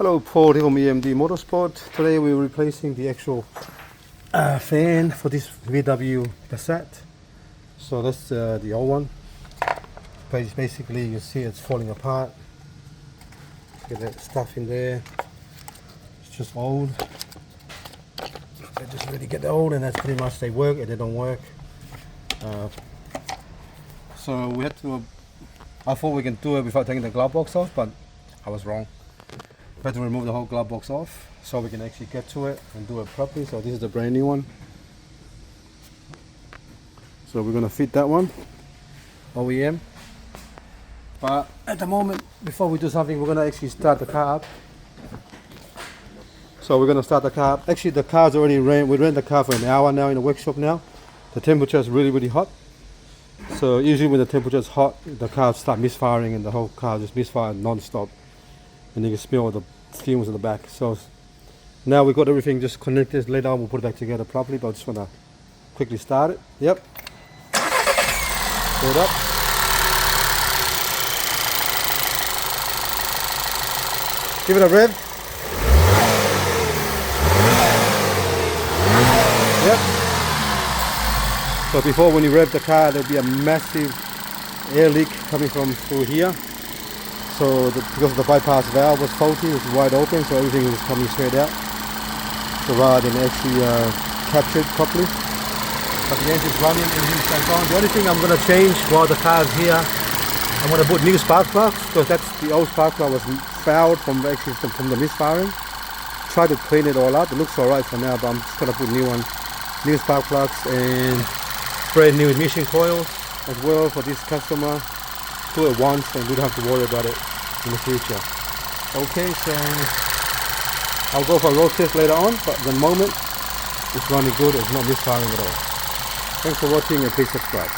Hello, Paul here from EMD Motorsport. Today we're replacing the actual fan for this VW Passat. So that's the old one. Basically you see it's falling apart. Get that stuff in there. It's just old. They just really get old, and that's pretty much they work and they don't work. So we had to, I thought we can do it without taking the glove box off, but I was wrong. We had to remove the whole glove box off so we can actually get to it and do it properly. So this is the brand new one. So we're going to fit that one, OEM. But at the moment, before we do something, we're going to actually start the car up. So we're going to start the car up. Actually the car's already ran, we ran the car for an hour now in the workshop now. The temperature is really hot. So usually when the temperature is hot, the car starts misfiring and the whole car just misfires non-stop. And you can smell the fumes in the back. So now we've got everything just connected. Later on we'll put it back together properly, but I just want to quickly start it. Yep. Pull it up. Give it a rev. Yep. So before, when you rev the car, there'll be a massive air leak coming from through here. So because the bypass valve was faulty, it was wide open, so everything was coming straight out. So rather than actually captured properly. But the engine's running, everything's going on. The only thing I'm going to change while the car's here, I'm going to put new spark plugs, because that's the old spark plug was fouled from the misfiring. Try to clean it all up. It looks alright for now, but I'm just going to put new spark plugs and brand new emission coils as well for this customer. Do it once and we don't have to worry about it in the future. Okay, so I'll go for a road test later on, but at the moment it's running good, it's not misfiring at all. Thanks for watching and please subscribe.